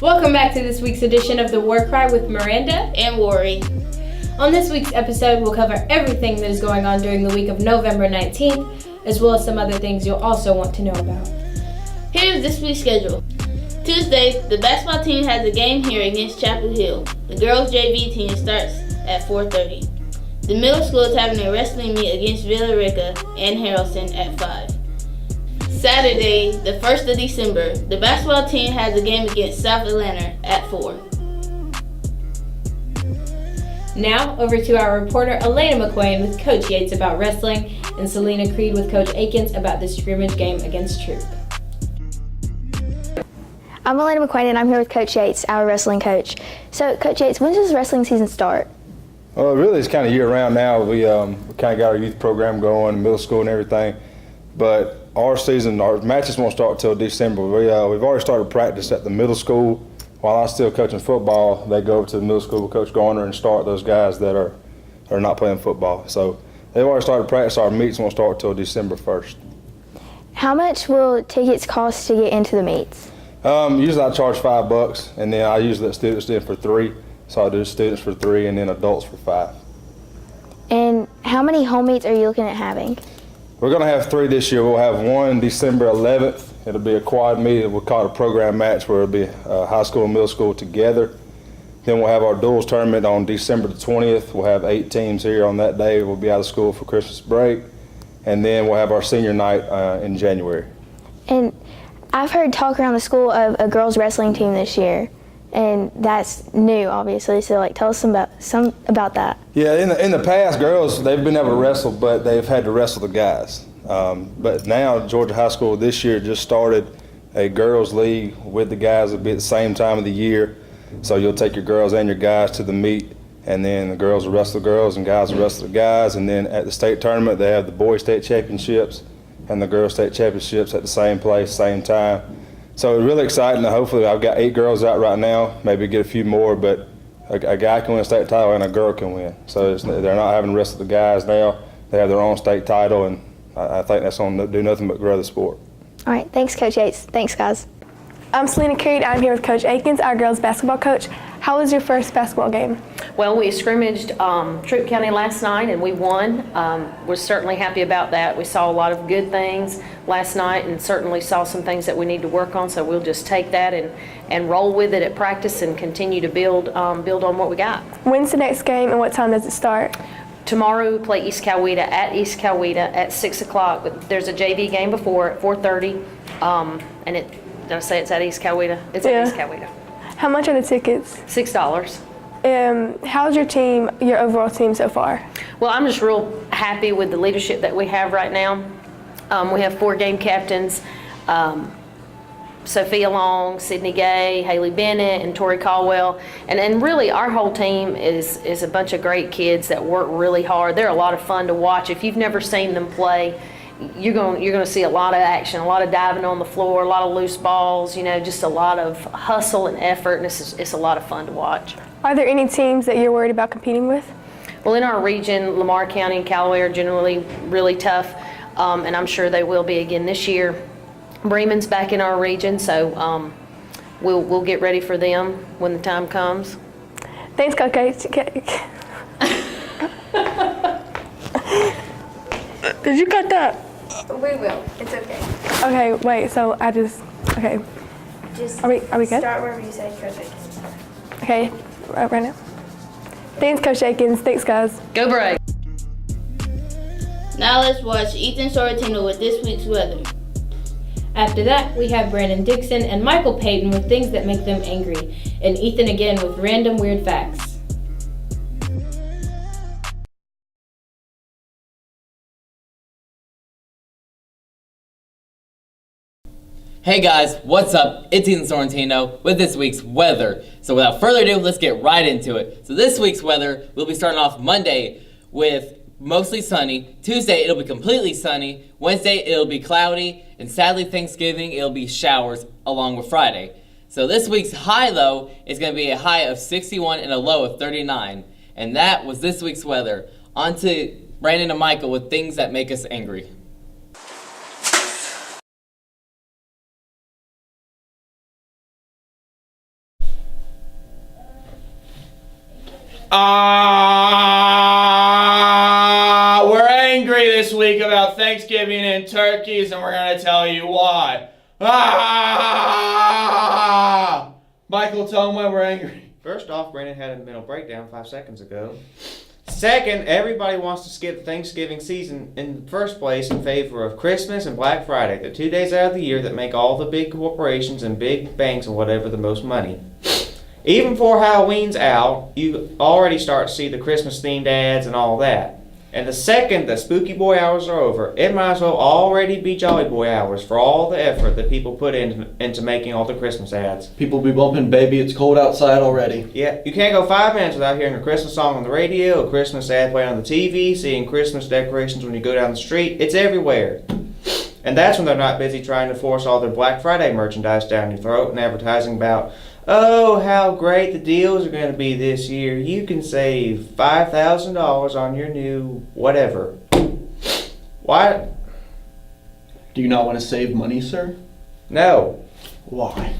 Welcome back to this week's edition of The War Cry with Miranda and Worry. On this week's episode, we'll cover everything that is going on during the week of November 19th, as well as some other things you'll also want to know about. Here's this week's schedule. Tuesday, the basketball team has a game here against Chapel Hill. The girls' JV team starts at 4:30. The middle school is having a wrestling meet against Villa Rica and Harrelson at 5. Saturday, the 1st of December, the basketball team has a game against South Atlanta at 4. Now, over to our reporter Elena McQuain with Coach Yates about wrestling and Selena Creed with Coach Akins about the scrimmage game against Troop. I'm Elena McQuain and I'm here with Coach Yates, our wrestling coach. So, Coach Yates, when does wrestling season start? Well, really, it's kind of year-round now. We kind of got our youth program going, middle school and everything. But our matches won't start till December. We've already started practice at the middle school. While I'm still coaching football, they go over to the middle school with Coach Garner and start those guys that are not playing football. So they've already started practice. Our meets won't start till December 1st. How much will tickets cost to get into the meets? Usually I charge $5, and then I usually let students in for $3. So I do students for $3 and then adults for $5. And how many home meets are you looking at having? We're going to have 3 this year. We'll have one December 11th. It'll be a quad meet. We'll call it a program match where it'll be high school and middle school together. Then we'll have our duals tournament on December the 20th. We'll have 8 teams here on that day. We'll be out of school for Christmas break. And then we'll have our senior night in January. And I've heard talk around the school of a girls wrestling team this year. And that's new, obviously. So, tell us some about that. Yeah, in the past, girls, they've been able to wrestle, but they've had to wrestle the guys. But now, Georgia High School this year just started a girls' league with the guys. It'll be at the same time of the year. So you'll take your girls and your guys to the meet, and then the girls will wrestle the girls and guys will wrestle the guys. And then at the state tournament, they have the boys' state championships and the girls' state championships at the same place, same time. So it's really exciting. Hopefully, I've got 8 girls out right now, maybe get a few more, but a guy can win a state title and a girl can win. So they're not having to wrestle the guys now. They have their own state title, and I think that's going to do nothing but grow the sport. All right. Thanks, Coach Yates. Thanks, guys. I'm Selena Creed. I'm here with Coach Akins, our girls basketball coach. How was your first basketball game? Well, we scrimmaged Troup County last night and we won. We're certainly happy about that. We saw a lot of good things last night and certainly saw some things that we need to work on, so we'll just take that and roll with it at practice and continue to build on what we got. When's the next game and what time does it start? Tomorrow we play East Coweta at 6 o'clock. But there's a JV game before at 4:30, and did I say it's at East Coweta? It's at East Coweta. How much are the tickets? $6. How's your team, your overall team so far? Well, I'm just real happy with the leadership that we have right now. We have 4 game captains, Sophia Long, Sydney Gay, Haley Bennett, and Tori Caldwell. And really our whole team is a bunch of great kids that work really hard. They're a lot of fun to watch. If you've never seen them play, you're going to see a lot of action, a lot of diving on the floor, a lot of loose balls, just a lot of hustle and effort, and it's a lot of fun to watch. Are there any teams that you're worried about competing with? Well, in our region, Lamar County and Callaway are generally really tough, and I'm sure they will be again this year. Bremen's back in our region, so we'll get ready for them when the time comes. Thanks, Coach. Did you cut that? We will. It's okay. Okay, wait, so okay. Just Are we good? start wherever you say, Coach Akins. Okay, right now. Thanks, Coach Akins. Thanks, guys. Go Brave. Now let's watch Ethan Sorrentino with this week's weather. After that, we have Brandon Dixon and Michael Payton with things that make them angry, and Ethan again with random weird facts. Hey guys, what's up? It's Ethan Sorrentino with this week's weather. So without further ado, let's get right into it. So this week's weather, we'll be starting off Monday with mostly sunny. Tuesday, it'll be completely sunny. Wednesday, it'll be cloudy. And sadly, Thanksgiving, it'll be showers along with Friday. So this week's high, though, is going to be a high of 61 and a low of 39. And that was this week's weather. On to Brandon and Michael with things that make us angry. We're angry this week about Thanksgiving and turkeys, and we're going to tell you why. Michael, tell them why we're angry. First off, Brandon had a mental breakdown 5 seconds ago. Second, everybody wants to skip Thanksgiving season in the first place in favor of Christmas and Black Friday, the 2 days out of the year that make all the big corporations and big banks and whatever the most money. Even before Halloween's out, you already start to see the Christmas-themed ads and all that. And the second the spooky boy hours are over, it might as well already be jolly boy hours for all the effort that people put into making all the Christmas ads. People be bumping "Baby, It's Cold Outside" already. Yeah, you can't go 5 minutes without hearing a Christmas song on the radio, a Christmas ad playing on the TV, seeing Christmas decorations when you go down the street. It's everywhere. And that's when they're not busy trying to force all their Black Friday merchandise down your throat and advertising about, oh, how great the deals are going to be this year. You can save $5,000 on your new whatever. Why? Do you not want to save money, sir? No. Why?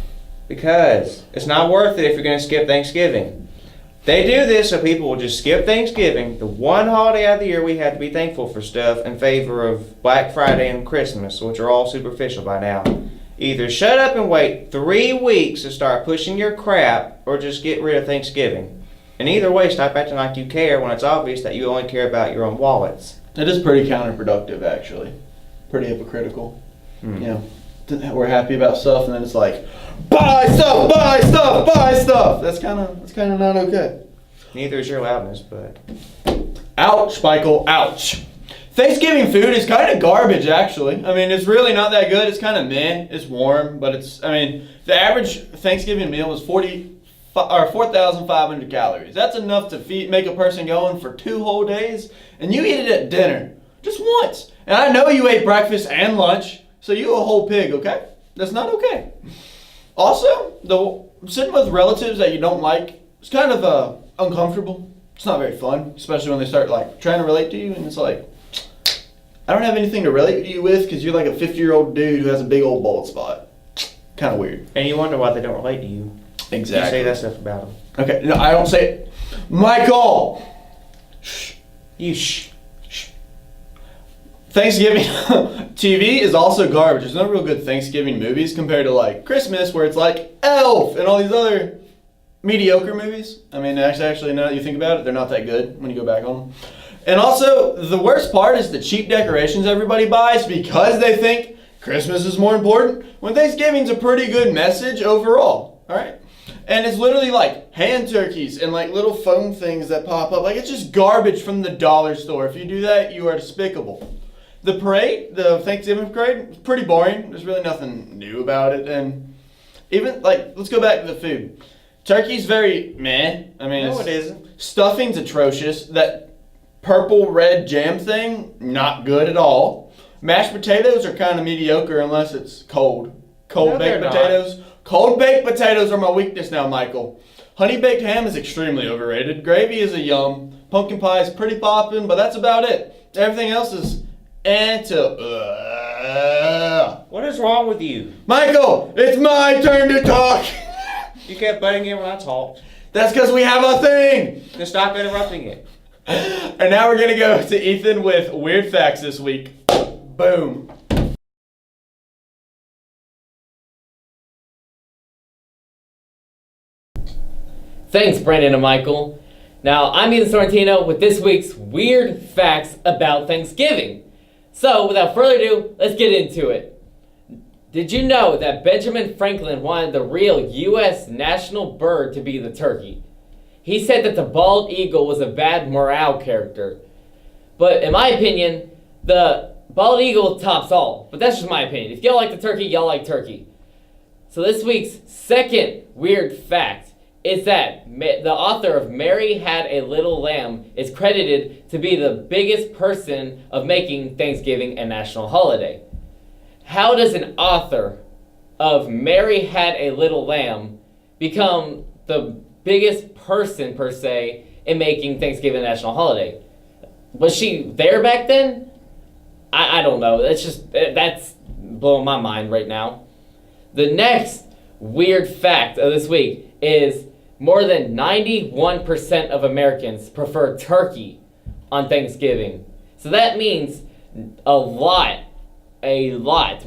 Because it's not worth it if you're going to skip Thanksgiving. They do this so people will just skip Thanksgiving, the one holiday out of the year we have to be thankful for stuff, in favor of Black Friday and Christmas, which are all superficial by now. Either shut up and wait 3 weeks to start pushing your crap, or just get rid of Thanksgiving. And either way, stop acting like you care when it's obvious that you only care about your own wallets. It is pretty counterproductive, actually. Pretty hypocritical. You know, we're happy about stuff, and then it's like, buy stuff, buy stuff, buy stuff. That's kind of not okay. Neither is your loudness, but... Ouch, Michael, ouch. Thanksgiving food is kind of garbage, actually. I mean, it's really not that good. It's kind of meh. It's warm, but the average Thanksgiving meal is 4,500 calories. That's enough to make a person going for 2 whole days, and you eat it at dinner, just once. And I know you ate breakfast and lunch, so you a whole pig, okay? That's not okay. Also, sitting with relatives that you don't like, it's kind of uncomfortable. It's not very fun, especially when they start trying to relate to you, and it's like, I don't have anything to relate to you with because you're like a 50-year-old dude who has a big old bald spot. Kind of weird. And you wonder why they don't relate to you. Exactly. You say that stuff about them. Okay, no, I don't say it. Michael! Shh. You shh. Thanksgiving TV is also garbage. There's no real good Thanksgiving movies compared to Christmas, where it's like Elf and all these other mediocre movies. I mean, actually, now that you think about it, they're not that good when you go back on them. And also, the worst part is the cheap decorations everybody buys because they think Christmas is more important, when Thanksgiving's a pretty good message overall, alright? And it's literally hand turkeys and little foam things that pop up. It's just garbage from the dollar store. If you do that, you are despicable. The parade, the Thanksgiving parade, is pretty boring. There's really nothing new about it. And even, let's go back to the food. Turkey's very meh. No, it isn't. Stuffing's atrocious. That purple-red jam thing, not good at all. Mashed potatoes are kind of mediocre unless it's cold. Cold-baked potatoes. Cold-baked potatoes are my weakness now, Michael. Honey-baked ham is extremely overrated. Gravy is a yum. Pumpkin pie is pretty poppin', but that's about it. Everything else is What is wrong with you? Michael, it's my turn to talk. You kept butting in when I talked. That's because we have a thing. Then stop interrupting it. And now we're going to go to Ethan with Weird Facts this week. Boom. Thanks, Brandon and Michael. Now, I'm Ethan Sorrentino with this week's Weird Facts about Thanksgiving. So, without further ado, let's get into it. Did you know that Benjamin Franklin wanted the real U.S. national bird to be the turkey? He said that the bald eagle was a bad morale character. But in my opinion, the bald eagle tops all. But that's just my opinion. If y'all like the turkey, y'all like turkey. So this week's second weird fact is that the author of Mary Had a Little Lamb is credited to be the biggest person of making Thanksgiving a national holiday. How does an author of Mary Had a Little Lamb become the biggest person, per se, in making Thanksgiving a national holiday? Was she there back then? I don't know. That's blowing my mind right now. The next weird fact of this week is more than 91% of Americans prefer turkey on Thanksgiving. So that means a lot.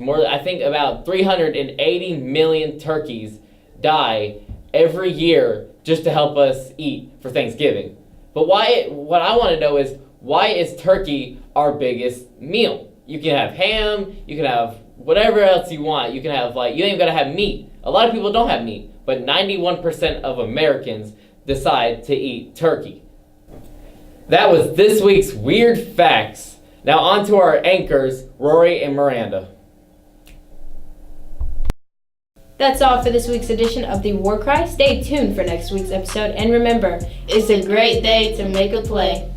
More, I think about 380 million turkeys die every year just to help us eat for Thanksgiving. But what I want to know is, why is turkey our biggest meal? You can have ham, you can have whatever else you want. You can have, you ain't gotta have meat. A lot of people don't have meat, but 91% of Americans decide to eat turkey. That was this week's Weird Facts. Now on to our anchors, Rory and Miranda. That's all for this week's edition of the War Cry. Stay tuned for next week's episode, and remember, It's a great day to make a play.